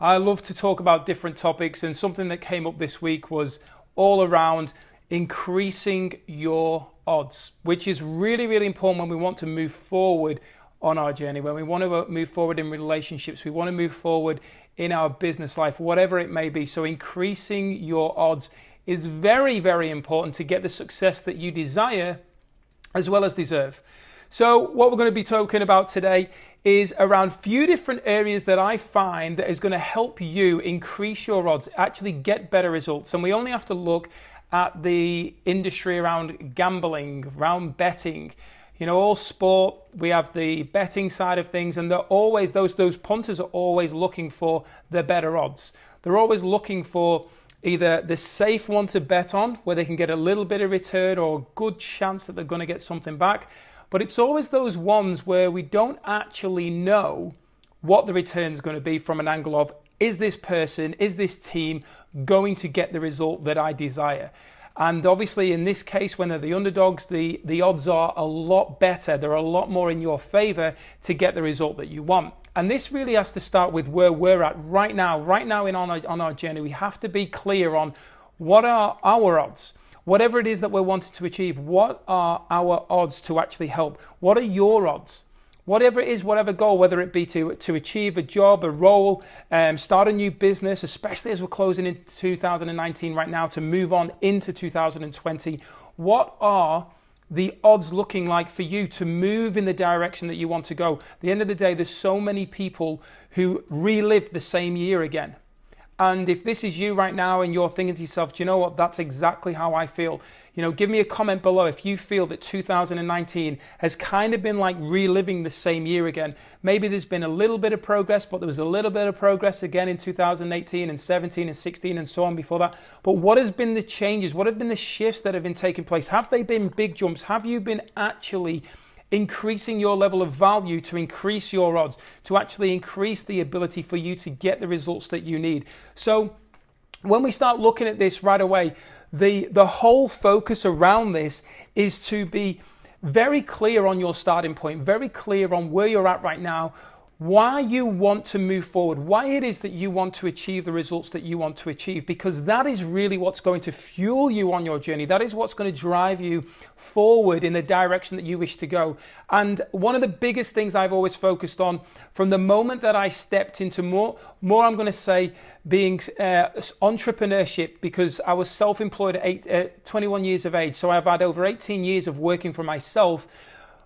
I love to talk about different topics, and something that came up this week was all around increasing your odds, which is really, really important when we want to move forward on our journey, when we want to move forward in relationships, we want to move forward in our business life, whatever it may be. So increasing your odds is very, very important to get the success that you desire as well as deserve. So what we're going to be talking about today is around a few different areas that I find that is going to help you increase your odds, actually get better results. And we only have to look at the industry around gambling, around betting, all sport. We have the betting side of things, and they're always, those punters are always looking for the better odds. They're always looking for either the safe one to bet on, where they can get a little bit of return or a good chance that they're going to get something back. But it's always those ones where we don't actually know what the return is going to be from an angle of, is this person, is this team going to get the result that I desire? And obviously in this case, when they're the underdogs, the odds are a lot better. They're a lot more in your favor to get the result that you want. And this really has to start with where we're at right now on our journey. We have to be clear on what are our odds. Whatever it is that we're wanting to achieve, what are our odds to actually help? What are your odds? Whatever it is, whatever goal, whether it be to achieve a job, a role, start a new business, especially as we're closing into 2019 right now to move on into 2020, what are the odds looking like for you to move in the direction that you want to go? At the end of the day, there's so many people who relive the same year again. And if this is you right now and you're thinking to yourself, do you know what, that's exactly how I feel. Give me a comment below if you feel that 2019 has kind of been like reliving the same year again. Maybe there's been a little bit of progress, but there was a little bit of progress again in 2018 and 17 and 16 and so on before that. But what has been the changes? What have been the shifts that have been taking place? Have they been big jumps? Have you been actually increasing your level of value to increase your odds, to actually increase the ability for you to get the results that you need? So when we start looking at this right away, the whole focus around this is to be very clear on your starting point, very clear on where you're at right now, why you want to move forward, why it is that you want to achieve the results that you want to achieve, because that is really what's going to fuel you on your journey. That is what's going to drive you forward in the direction that you wish to go. And one of the biggest things I've always focused on from the moment that I stepped into more I'm going to say, being entrepreneurship, because I was self-employed at 21 years of age. So I've had over 18 years of working for myself.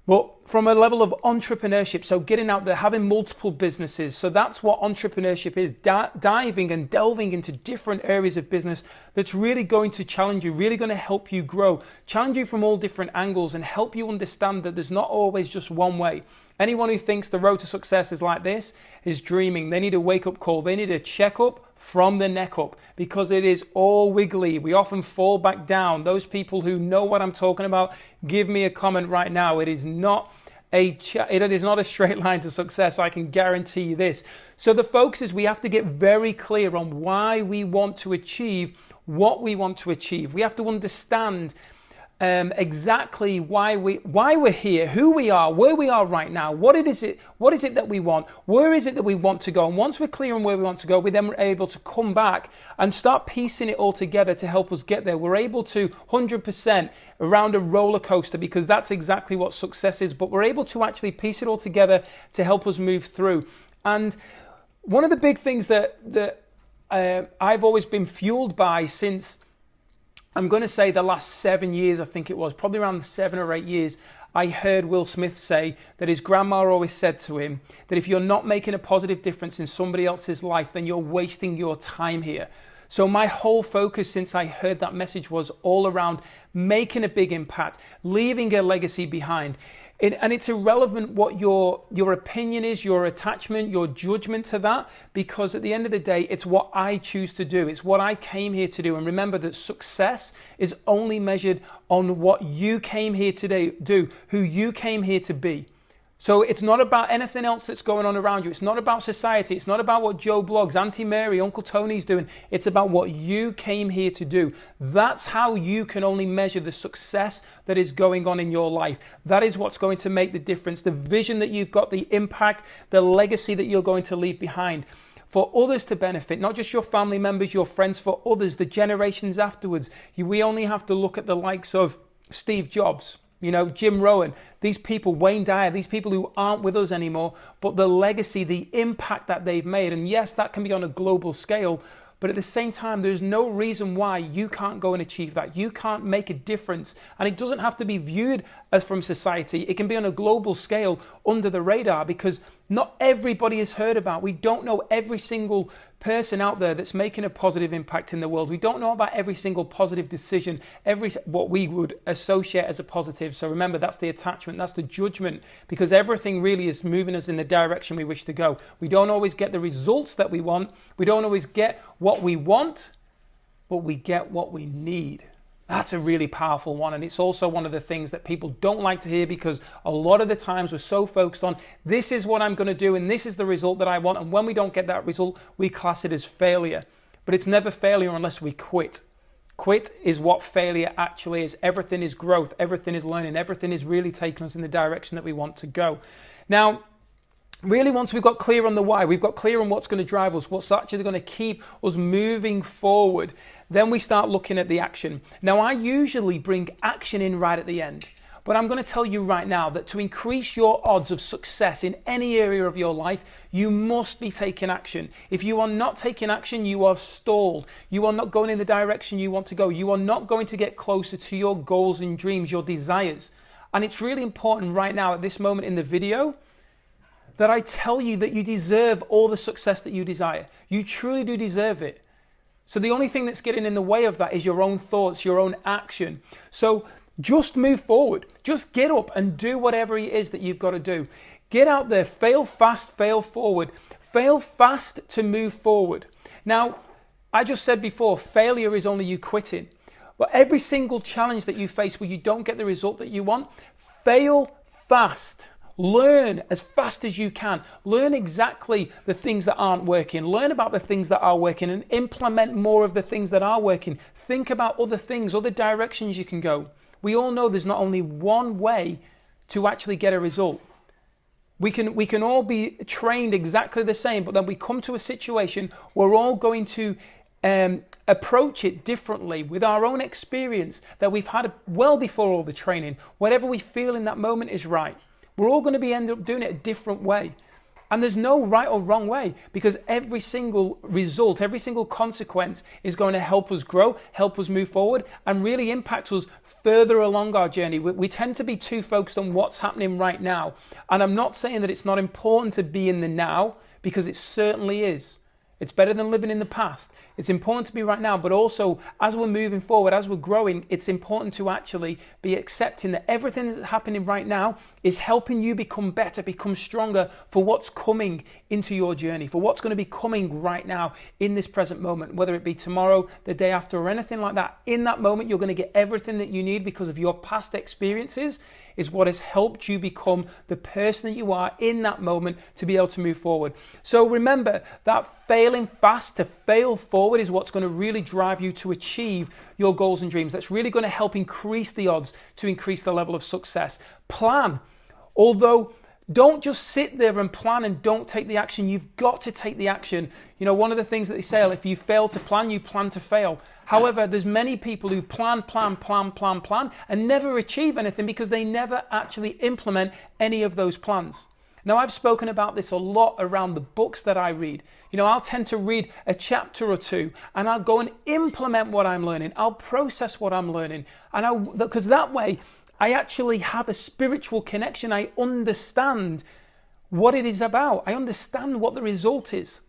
But from a level of entrepreneurship, so getting out there, having multiple businesses. So that's what entrepreneurship is, diving and delving into different areas of business that's really going to challenge you, really going to help you grow, challenge you from all different angles and help you understand that there's not always just one way. Anyone who thinks the road to success is like this is dreaming. They need a wake-up call. They need a checkup from the neck up, because it is all wiggly. We often fall back down. Those people who know what I'm talking about, give me a comment right now. It is not a straight line to success. I can guarantee you this. So the focus is we have to get very clear on why we want to achieve what we want to achieve. We have to understand exactly why we're here, who we are, where we are right now, what is it that we want, where is it that we want to go. And once we're clear on where we want to go, we then are able to come back and start piecing it all together to help us get there. We're able to 100% around a roller coaster, because that's exactly what success is, but we're able to actually piece it all together to help us move through. And one of the big things that I've always been fueled by since, I'm going to say, the last 7 years, I think it was, probably around 7 or 8 years, I heard Will Smith say that his grandma always said to him that if you're not making a positive difference in somebody else's life, then you're wasting your time here. So my whole focus since I heard that message was all around making a big impact, leaving a legacy behind. And it's irrelevant what your opinion is, your attachment, your judgment to that, because at the end of the day, it's what I choose to do. It's what I came here to do. And remember that success is only measured on what you came here to do, who you came here to be. So it's not about anything else that's going on around you. It's not about society. It's not about what Joe Blogs, Auntie Mary, Uncle Tony's doing. It's about what you came here to do. That's how you can only measure the success that is going on in your life. That is what's going to make the difference. The vision that you've got, the impact, the legacy that you're going to leave behind. for others to benefit, not just your family members, your friends, for others, the generations afterwards. We only have to look at the likes of Steve Jobs, Jim Rohn, these people, Wayne Dyer, these people who aren't with us anymore, but the legacy, the impact that they've made. And yes, that can be on a global scale, but at the same time, there's no reason why you can't go and achieve that. You can't make a difference. And it doesn't have to be viewed as from society. It can be on a global scale under the radar, because not everybody is heard about. We don't know every single person out there that's making a positive impact in the world. We don't know about every single positive decision, what we would associate as a positive. So remember, that's the attachment, that's the judgment, because everything really is moving us in the direction we wish to go. We don't always get the results that we want. We don't always get what we want, but we get what we need. That's a really powerful one, and it's also one of the things that people don't like to hear, because a lot of the times we're so focused on, this is what I'm going to do and this is the result that I want, and when we don't get that result, we class it as failure. But it's never failure unless we quit. Quit is what failure actually is. Everything is growth, everything is learning, everything is really taking us in the direction that we want to go. Now, really, once we've got clear on the why, we've got clear on what's going to drive us, what's actually going to keep us moving forward, then we start looking at the action. Now, I usually bring action in right at the end, but I'm going to tell you right now that to increase your odds of success in any area of your life, you must be taking action. If you are not taking action, you are stalled. You are not going in the direction you want to go. You are not going to get closer to your goals and dreams, your desires. And it's really important right now at this moment in the video that I tell you that you deserve all the success that you desire. You truly do deserve it. So the only thing that's getting in the way of that is your own thoughts, your own action. So just move forward. Just get up and do whatever it is that you've got to do. Get out there, fail fast, fail forward. Fail fast to move forward. Now, I just said before, failure is only you quitting. But every single challenge that you face where you don't get the result that you want, fail fast. Learn as fast as you can. Learn exactly the things that aren't working. Learn about the things that are working and implement more of the things that are working. Think about other things, other directions you can go. We all know there's not only one way to actually get a result. We can all be trained exactly the same, but then we come to a situation where we're all going to approach it differently with our own experience that we've had well before all the training. Whatever we feel in that moment is right. We're all going to end up doing it a different way. And there's no right or wrong way, because every single result, every single consequence is going to help us grow, help us move forward, and really impact us further along our journey. We tend to be too focused on what's happening right now. And I'm not saying that it's not important to be in the now, because it certainly is. It's better than living in the past. It's important to be right now, but also as we're moving forward, as we're growing, it's important to actually be accepting that everything that's happening right now is helping you become better, become stronger for what's coming into your journey, for what's going to be coming right now in this present moment, whether it be tomorrow, the day after, or anything like that. In that moment, you're going to get everything that you need because of your past experiences is what has helped you become the person that you are in that moment to be able to move forward. So remember that failing fast to fail forward is what's going to really drive you to achieve your goals and dreams. That's really going to help increase the odds to increase the level of success. Plan. Although don't just sit there and plan and don't take the action. You've got to take the action. You know, one of the things that they say, if you fail to plan, you plan to fail. However, there's many people who plan, and never achieve anything because they never actually implement any of those plans. Now, I've spoken about this a lot around the books that I read. You know, I'll tend to read a chapter or two and I'll go and implement what I'm learning. I'll process what I'm learning. Because that way, I actually have a spiritual connection. I understand what it is about. I understand what the result is.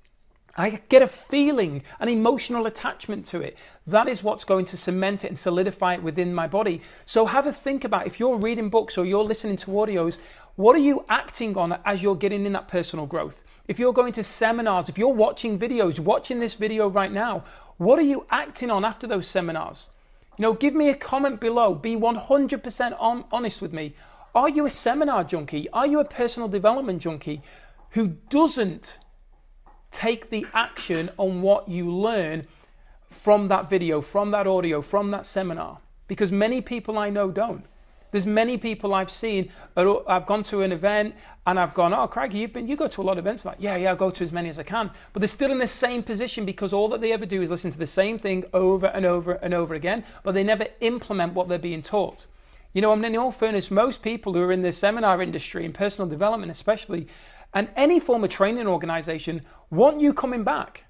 I get a feeling, an emotional attachment to it. That is what's going to cement it and solidify it within my body. So have a think about, if you're reading books or you're listening to audios, what are you acting on as you're getting in that personal growth? If you're going to seminars, if you're watching videos, watching this video right now, what are you acting on after those seminars? You know, give me a comment below. Be 100% honest with me. Are you a seminar junkie? Are you a personal development junkie who doesn't take the action on what you learn from that video, from that audio, from that seminar? Because many people I know don't. There's many people I've seen, I've gone to an event and I've gone, oh, Craigie, you go to a lot of events. Like, yeah, I go to as many as I can. But they're still in the same position because all that they ever do is listen to the same thing over and over and over again, but they never implement what they're being taught. You know, I mean, in all fairness, most people who are in the seminar industry, in personal development especially, and any form of training organization want you coming back,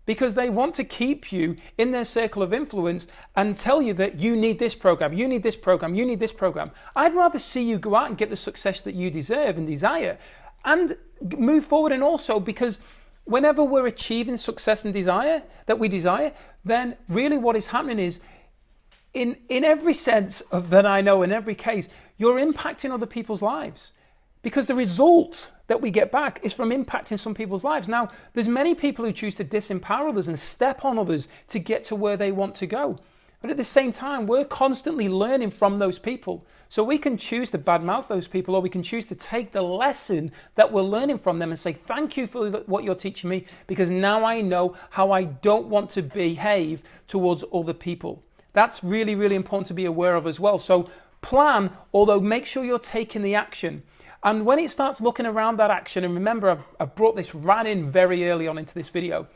because they want to keep you in their circle of influence and tell you that you need this program, you need this program, you need this program. I'd rather see you go out and get the success that you deserve and desire and move forward. And also because whenever we're achieving success and desire that we desire, then really what is happening is in every sense of that I know, in every case, you're impacting other people's lives. Because the result that we get back is from impacting some people's lives. Now, there's many people who choose to disempower others and step on others to get to where they want to go. But at the same time, we're constantly learning from those people. So we can choose to badmouth those people, or we can choose to take the lesson that we're learning from them and say, thank you for what you're teaching me, because now I know how I don't want to behave towards other people. That's really, really important to be aware of as well. So plan, although make sure you're taking the action. And when it starts looking around that action, and remember, I've brought this right in very early on into this video.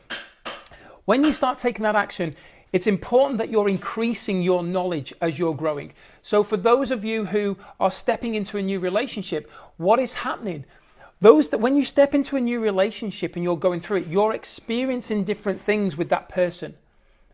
When you start taking that action, it's important that you're increasing your knowledge as you're growing. So for those of you who are stepping into a new relationship, what is happening? When you step into a new relationship and you're going through it, you're experiencing different things with that person.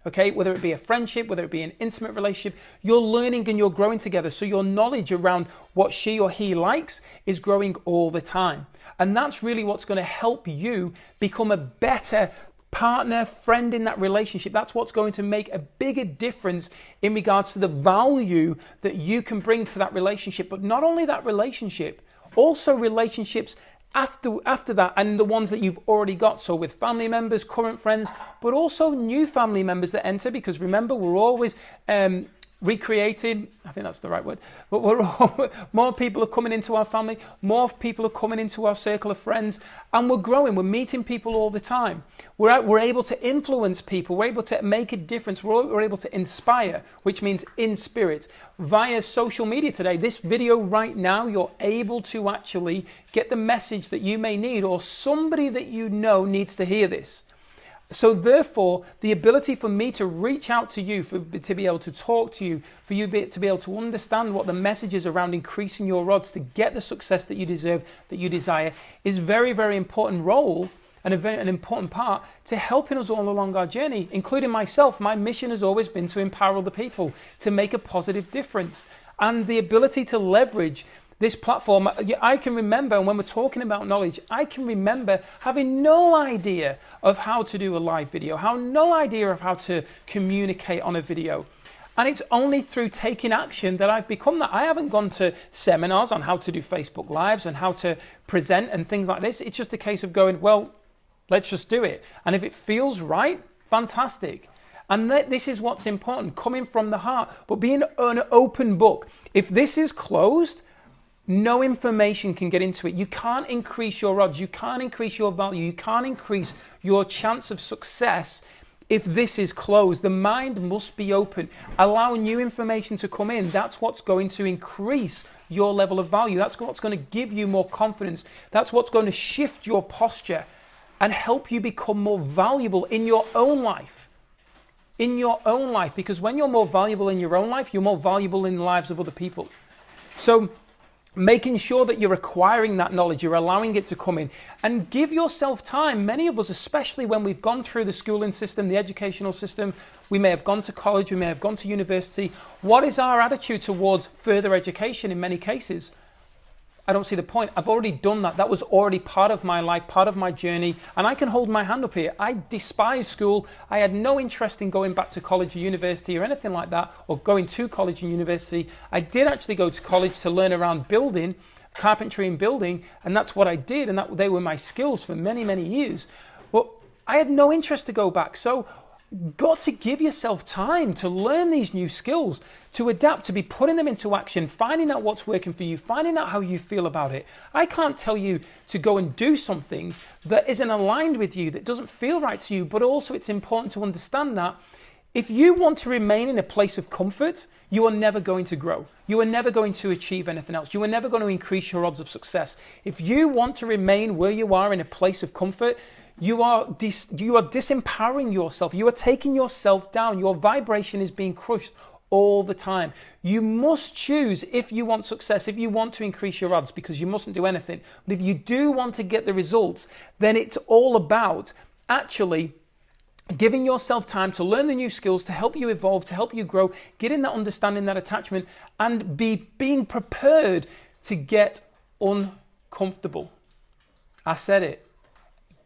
Okay, whether it be a friendship, whether it be an intimate relationship, you're learning and you're growing together. So your knowledge around what she or he likes is growing all the time. And that's really what's going to help you become a better partner, friend in that relationship. That's what's going to make a bigger difference in regards to the value that you can bring to that relationship. But not only that relationship, also relationships after that, and the ones that you've already got. So with family members, current friends, but also new family members that enter, because remember, we're always recreating, I think that's the right word, but more people are coming into our family, more people are coming into our circle of friends, and we're growing, we're meeting people all the time. We're able to influence people, we're able to make a difference, we're able to inspire, which means in spirit. Via social media today, this video right now, you're able to actually get the message that you may need, or somebody that you know needs to hear this. So therefore, the ability for me to reach out to you, to be able to talk to you, for you to be able to understand what the message is around increasing your odds to get the success that you deserve, that you desire, is very, very important role and an important part to helping us all along our journey, including myself. My mission has always been to empower other people, to make a positive difference. And the ability to leverage this platform, I can remember, and when we're talking about knowledge, I can remember having no idea of how to do a live video, no idea of how to communicate on a video. And it's only through taking action that I've become that. I haven't gone to seminars on how to do Facebook Lives and how to present and things like this. It's just a case of going, well, let's just do it. And if it feels right, fantastic. And this is what's important, coming from the heart, but being an open book. If this is closed, no information can get into it. You can't increase your odds. You can't increase your value. You can't increase your chance of success if this is closed. The mind must be open. Allow new information to come in. That's what's going to increase your level of value. That's what's going to give you more confidence. That's what's going to shift your posture and help you become more valuable in your own life. In your own life. Because when you're more valuable in your own life, you're more valuable in the lives of other people. So making sure that you're acquiring that knowledge, you're allowing it to come in, and give yourself time. Many of us, especially when we've gone through the schooling system, the educational system, we may have gone to college, we may have gone to university. What is our attitude towards further education in many cases? I don't see the point. I've already done that. That was already part of my life, part of my journey, and I can hold my hand up here. I despise school. I had no interest in going back to college or university or anything like that, or going to college and university. I did actually go to college to learn around building, carpentry and building, and that's what I did, and they were my skills for many, many years. But I had no interest to go back. So got to give yourself time to learn these new skills, to adapt, to be putting them into action, finding out what's working for you, finding out how you feel about it. I can't tell you to go and do something that isn't aligned with you, that doesn't feel right to you, but also it's important to understand that If you want to remain in a place of comfort, you are never going to grow. You are never going to achieve anything else. You are never going to increase your odds of success. If you want to remain where you are in a place of comfort, you are disempowering yourself. You are taking yourself down. Your vibration is being crushed all the time. You must choose if you want success, if you want to increase your odds, because you mustn't do anything. But if you do want to get the results, then it's all about actually giving yourself time to learn the new skills, to help you evolve, to help you grow, getting that understanding, that attachment, and being prepared to get uncomfortable. I said it.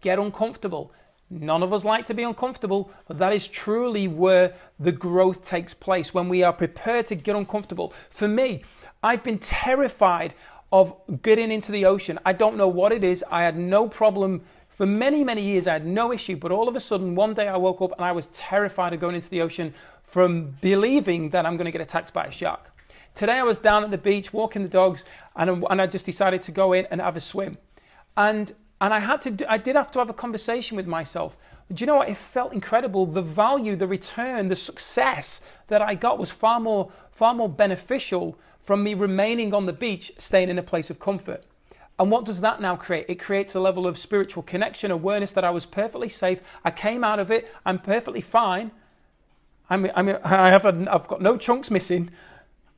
Get uncomfortable. None of us like to be uncomfortable, but that is truly where the growth takes place, when we are prepared to get uncomfortable. For me, I've been terrified of getting into the ocean. I don't know what it is. I had no problem. For many, many years, I had no issue, but all of a sudden, one day I woke up and I was terrified of going into the ocean from believing that I'm going to get attacked by a shark. Today, I was down at the beach walking the dogs, and I just decided to go in and have a swim. And I did have to have a conversation with myself. Do you know what? It felt incredible. The value, the return, the success that I got was far more beneficial from me remaining on the beach, staying in a place of comfort. And what does that now create? It creates a level of spiritual connection, awareness that I was perfectly safe. I came out of it. I'm perfectly fine. I've got no chunks missing.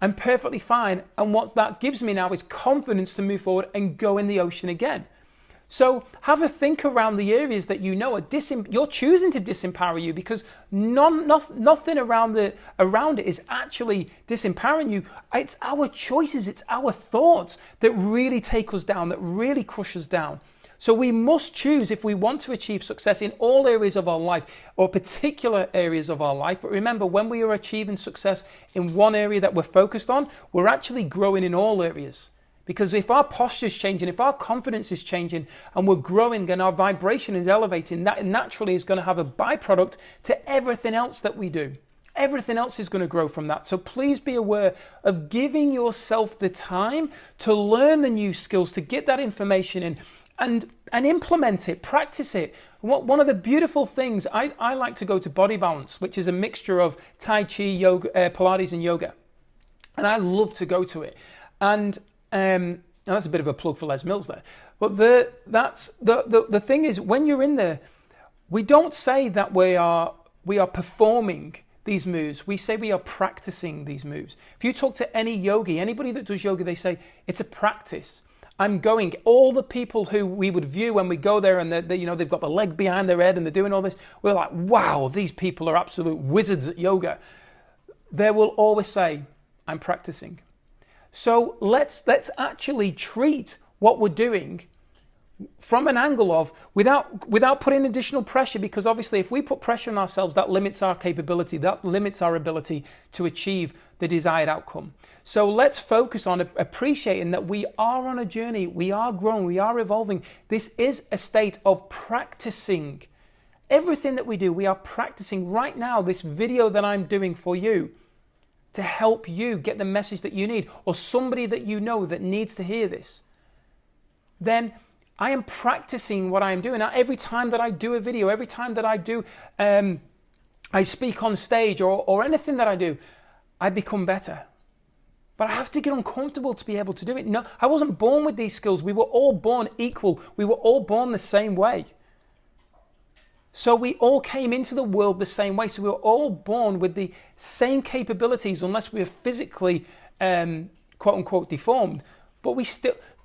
I'm perfectly fine. And what that gives me now is confidence to move forward and go in the ocean again. So have a think around the areas that you know you're choosing to disempower you, because nothing around it is actually disempowering you. It's our choices, it's our thoughts that really take us down, that really crush us down. So we must choose if we want to achieve success in all areas of our life, or particular areas of our life. But remember, when we are achieving success in one area that we're focused on, we're actually growing in all areas. Because if our posture is changing, if our confidence is changing, and we're growing and our vibration is elevating, that naturally is going to have a byproduct to everything else that we do. Everything else is going to grow from that. So please be aware of giving yourself the time to learn the new skills, to get that information in and implement it, practice it. One of the beautiful things, I like to go to Body Balance, which is a mixture of Tai Chi, yoga, Pilates and yoga. And I love to go to it. And now that's a bit of a plug for Les Mills there. But the thing is, when you're in there, we don't say that we are performing these moves. We say we are practicing these moves. If you talk to any yogi, anybody that does yoga, they say it's a practice. I'm going. All the people who we would view when we go there, and they've got the leg behind their head and they're doing all this, we're like, wow, these people are absolute wizards at yoga. They will always say, I'm practicing. So let's actually treat what we're doing from an angle of without putting additional pressure, because obviously if we put pressure on ourselves, that limits our capability, that limits our ability to achieve the desired outcome. So let's focus on appreciating that we are on a journey, we are growing, we are evolving. This is a state of practicing. Everything that we do, we are practicing. Right now, this video that I'm doing for you, to help you get the message that you need, or somebody that you know that needs to hear this, then I am practicing what I am doing. Now, every time that I do a video, every time that I speak on stage or anything that I do, I become better. But I have to get uncomfortable to be able to do it. No, I wasn't born with these skills. We were all born equal. We were all born the same way. So we all came into the world the same way. So we were all born with the same capabilities, unless we are physically, quote unquote, deformed. But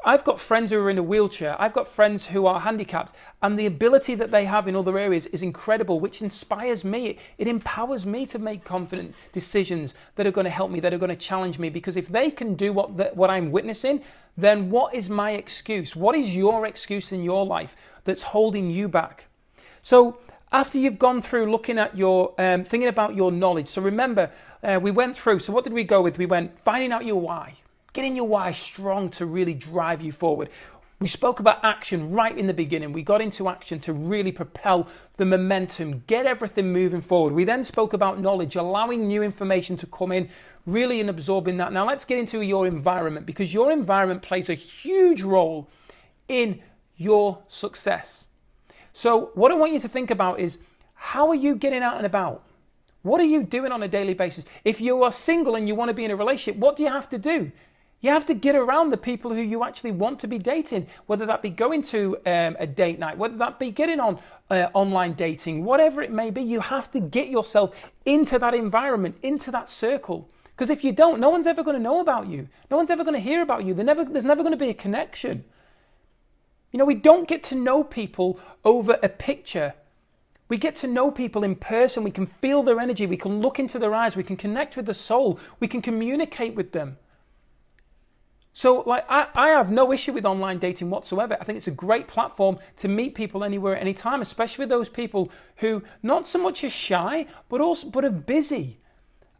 I've got friends who are in a wheelchair. I've got friends who are handicapped. And the ability that they have in other areas is incredible, which inspires me. It empowers me to make confident decisions that are going to help me, that are going to challenge me. Because if they can do what I'm witnessing, then what is my excuse? What is your excuse in your life that's holding you back? So after you've gone through looking at your, thinking about your knowledge. So remember, we went through, so what did we go with? We went finding out your why. Getting your why strong to really drive you forward. We spoke about action right in the beginning. We got into action to really propel the momentum, get everything moving forward. We then spoke about knowledge, allowing new information to come in, really and absorbing that. Now let's get into your environment, because your environment plays a huge role in your success. So what I want you to think about is, how are you getting out and about? What are you doing on a daily basis? If you are single and you want to be in a relationship, what do you have to do? You have to get around the people who you actually want to be dating, whether that be going to a date night, whether that be getting on online dating, whatever it may be. You have to get yourself into that environment, into that circle. Because if you don't, no one's ever going to know about you. No one's ever going to hear about you. There's never going to be a connection. You know, we don't get to know people over a picture. We get to know people in person. We can feel their energy. We can look into their eyes. We can connect with the soul. We can communicate with them. So like I have no issue with online dating whatsoever. I think it's a great platform to meet people anywhere, anytime, especially those people who not so much are shy, but are busy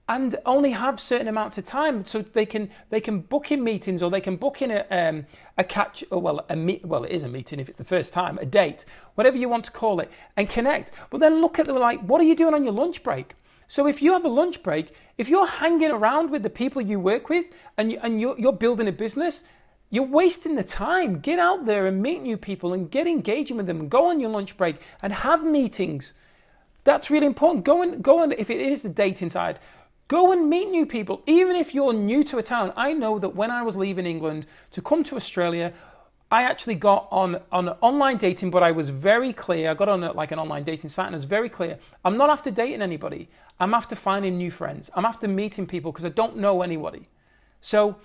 and only have certain amounts of time. So they can book in meetings, or they can book in it is a meeting if it's the first time, a date, whatever you want to call it, and connect. But then look at them like, what are you doing on your lunch break? So if you have a lunch break, if you're hanging around with the people you work with and you're building a business, you're wasting the time. Get out there and meet new people and get engaging with them, and go on your lunch break and have meetings. That's really important. Go and if it is the dating side, go and meet new people. Even if you're new to a town. I know that when I was leaving England to come to Australia, I actually got on online dating, but I was very clear. I got on an online dating site, and I was very clear. I'm not after dating anybody. I'm after finding new friends. I'm after meeting people because I don't know anybody. So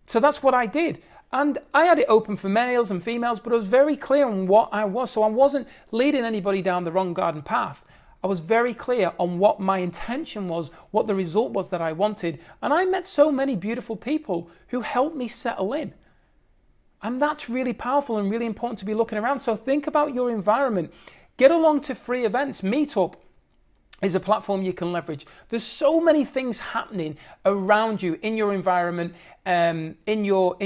that's what I did. And I had it open for males and females, but I was very clear on what I was. So I wasn't leading anybody down the wrong garden path. I was very clear on what my intention was, what the result was that I wanted. And I met so many beautiful people who helped me settle in. And that's really powerful and really important to be looking around. So think about your environment. Get along to free events. Meetup is a platform you can leverage. There's so many things happening around you in your environment, in your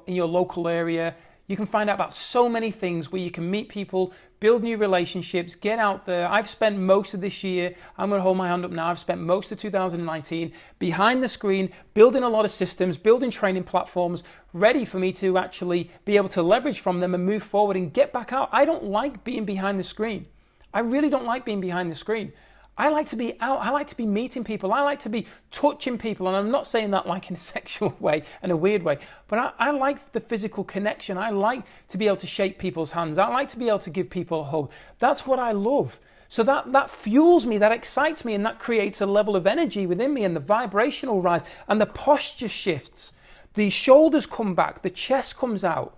local area. You can find out about so many things where you can meet people, build new relationships, get out there. I've spent most of this year, I'm going to hold my hand up now, I've spent most of 2019 behind the screen, building a lot of systems, building training platforms, ready for me to actually be able to leverage from them and move forward and get back out. I don't like being behind the screen. I really don't like being behind the screen. I like to be out. I like to be meeting people. I like to be touching people. And I'm not saying that like in a sexual way, in a weird way, but I like the physical connection. I like to be able to shake people's hands. I like to be able to give people a hug. That's what I love. So that fuels me, that excites me, and that creates a level of energy within me, and the vibrational rise, and the posture shifts. The shoulders come back, the chest comes out.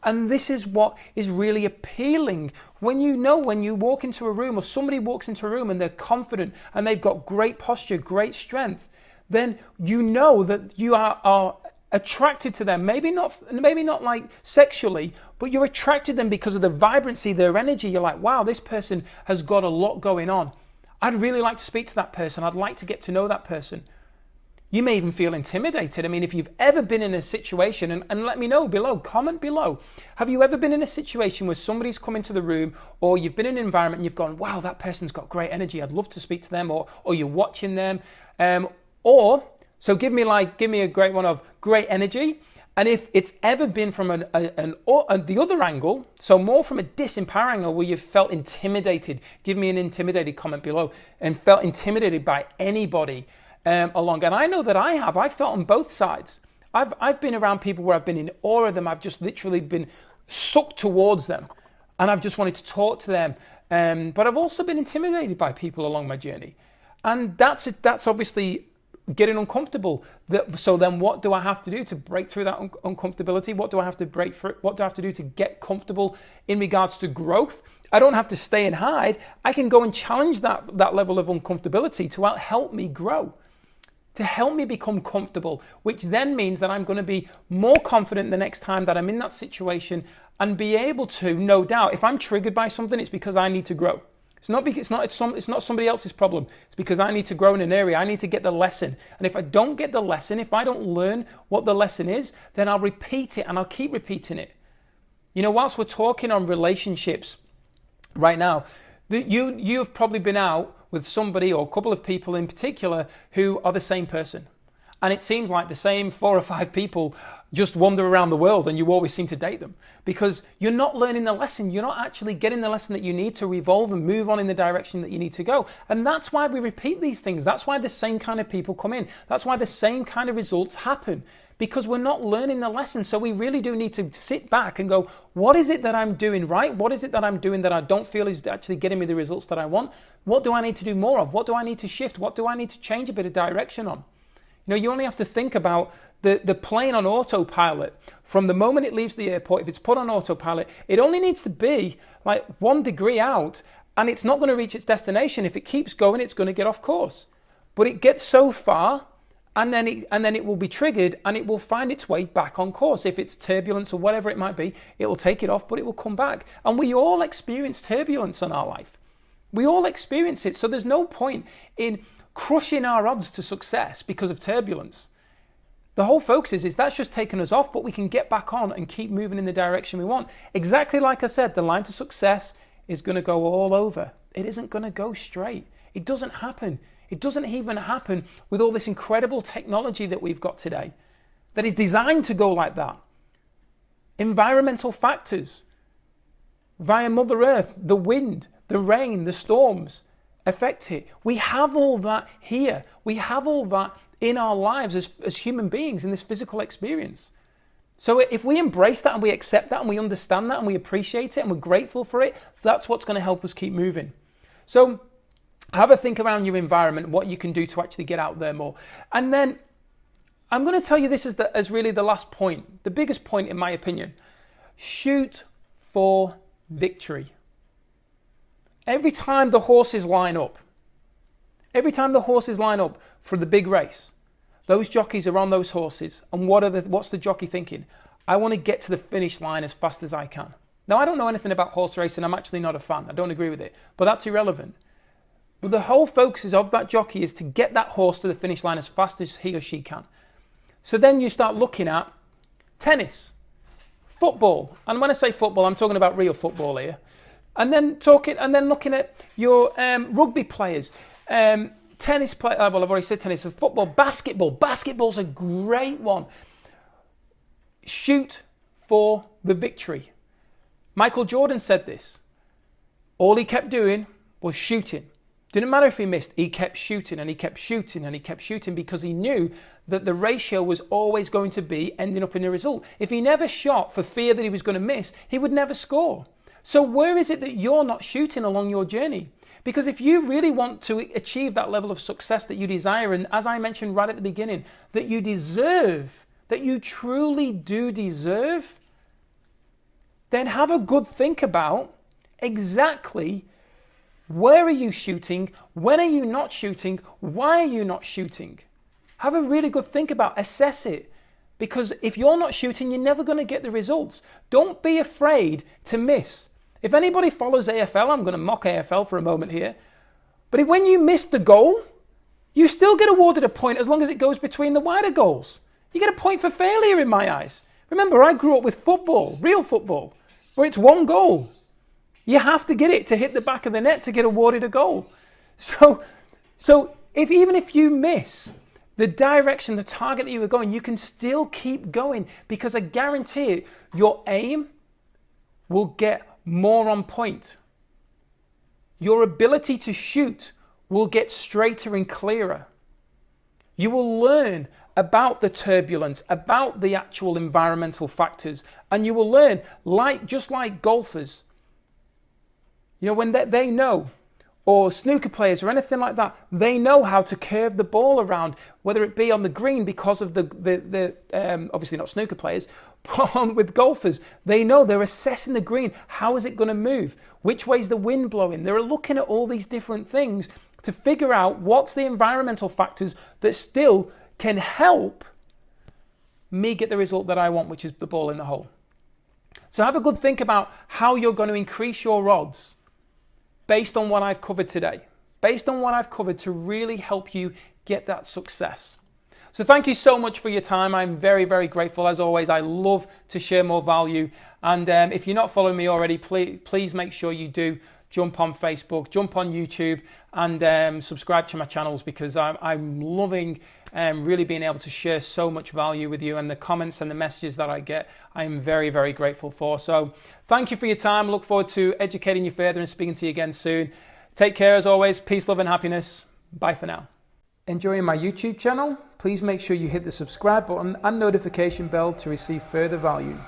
And this is what is really appealing. When you walk into a room, or somebody walks into a room and they're confident and they've got great posture, great strength, then you know that you are attracted to them. Maybe not like sexually, but you're attracted to them because of the vibrancy, their energy. You're like, wow, this person has got a lot going on. I'd really like to speak to that person. I'd like to get to know that person. You may even feel intimidated. I mean, if you've ever been in a situation, and let me know below, comment below. Have you ever been in a situation where somebody's come into the room, or you've been in an environment and you've gone, wow, that person's got great energy, I'd love to speak to them, or you're watching them. So give me a great one of great energy. And if it's ever been from the other angle, so more from a disempower angle where you felt intimidated, give me an intimidated comment below, and felt intimidated by anybody along. And I know that I've felt on both sides. I've been around people where I've been in awe of them. I've just literally been sucked towards them, and I've just wanted to talk to them. But I've also been intimidated by people along my journey, and that's obviously getting uncomfortable. So then what do I have to do to break through that uncomfortability? What do I have to break through? What do I have to do to get comfortable in regards to growth? I don't have to stay and hide. I can go and challenge that level of uncomfortability to help me grow, to help me become comfortable, which then means that I'm going to be more confident the next time that I'm in that situation, and be able to, no doubt, if I'm triggered by something, it's because I need to grow. It's not somebody else's problem. It's because I need to grow in an area. I need to get the lesson. And if I don't get the lesson, if I don't learn what the lesson is, then I'll repeat it, and I'll keep repeating it. You know, whilst we're talking on relationships right now, you've probably been out with somebody, or a couple of people in particular, who are the same person. And it seems like the same 4 or 5 people just wander around the world and you always seem to date them, because you're not learning the lesson. You're not actually getting the lesson that you need to evolve and move on in the direction that you need to go. And that's why we repeat these things. That's why the same kind of people come in. That's why the same kind of results happen, because we're not learning the lesson. So we really do need to sit back and go, what is it that I'm doing right? What is it that I'm doing that I don't feel is actually getting me the results that I want? What do I need to do more of? What do I need to shift? What do I need to change a bit of direction on? You only have to think about the plane on autopilot. From the moment it leaves the airport, if it's put on autopilot, it only needs to be like 1 degree out, and it's not going to reach its destination. If it keeps going, it's going to get off course. But it gets so far, and then it will be triggered, and it will find its way back on course. If it's turbulence or whatever it might be, it will take it off, but it will come back. And we all experience turbulence in our life. We all experience it. So there's no point in crushing our odds to success because of turbulence. The whole focus is that's just taken us off, but we can get back on and keep moving in the direction we want. Exactly like I said, the line to success is going to go all over. It isn't going to go straight. It doesn't happen. It doesn't even happen with all this incredible technology that we've got today that is designed to go like that. Environmental factors via Mother Earth, the wind, the rain, the storms affect it. We have all that here. We have all that in our lives as human beings in this physical experience. So if we embrace that and we accept that and we understand that and we appreciate it and we're grateful for it, that's what's going to help us keep moving. So have a think around your environment, what you can do to actually get out there more. And then I'm going to tell you this as really the last point, the biggest point in my opinion. Shoot for victory. Every time the horses line up for the big race, those jockeys are on those horses, and what's the jockey thinking? I want to get to the finish line as fast as I can. Now, I don't know anything about horse racing. I'm actually not a fan. I don't agree with it, but that's irrelevant. But the whole focus of that jockey is to get that horse to the finish line as fast as he or she can. So then you start looking at tennis, football, and when I say football, I'm talking about real football here. And then looking at your rugby players, tennis play. Well, I've already said tennis. So football, basketball. Basketball's a great one. Shoot for the victory. Michael Jordan said this. All he kept doing was shooting. Didn't matter if he missed. He kept shooting and he kept shooting and he kept shooting because he knew that the ratio was always going to be ending up in a result. If he never shot for fear that he was going to miss, he would never score. So where is it that you're not shooting along your journey? Because if you really want to achieve that level of success that you desire, and as I mentioned right at the beginning, that you deserve, that you truly do deserve, then have a good think about exactly where are you shooting, when are you not shooting, why are you not shooting? Have a really good think about, assess it. Because if you're not shooting, you're never going to get the results. Don't be afraid to miss. If anybody follows AFL, I'm going to mock AFL for a moment here, but when you miss the goal, you still get awarded a point as long as it goes between the wider goals. You get a point for failure in my eyes. Remember, I grew up with football, real football, where it's one goal. You have to get it to hit the back of the net to get awarded a goal. So even if you miss the direction, the target that you were going, you can still keep going, because I guarantee it, your aim will get more on point. Your ability to shoot will get straighter and clearer. You will learn about the turbulence, about the actual environmental factors, and you will learn, just like golfers, when they know, or snooker players or anything like that, they know how to curve the ball around, whether it be on the green because of the obviously not snooker players, but with golfers, they know, they're assessing the green. How is it going to move? Which way is the wind blowing? They're looking at all these different things to figure out what's the environmental factors that still can help me get the result that I want, which is the ball in the hole. So have a good think about how you're going to increase your odds based on what I've covered today, based on what I've covered to really help you get that success. So thank you so much for your time. I'm very, very grateful. As always, I love to share more value. And if you're not following me already, please make sure you do. jump on Facebook, jump on YouTube, and subscribe to my channels, because I'm loving really being able to share so much value with you, and the comments and the messages that I get, I'm very, very grateful for. So thank you for your time. Look forward to educating you further and speaking to you again soon. Take care as always. Peace, love, and happiness. Bye for now. Enjoying my YouTube channel? Please make sure you hit the subscribe button and notification bell to receive further value.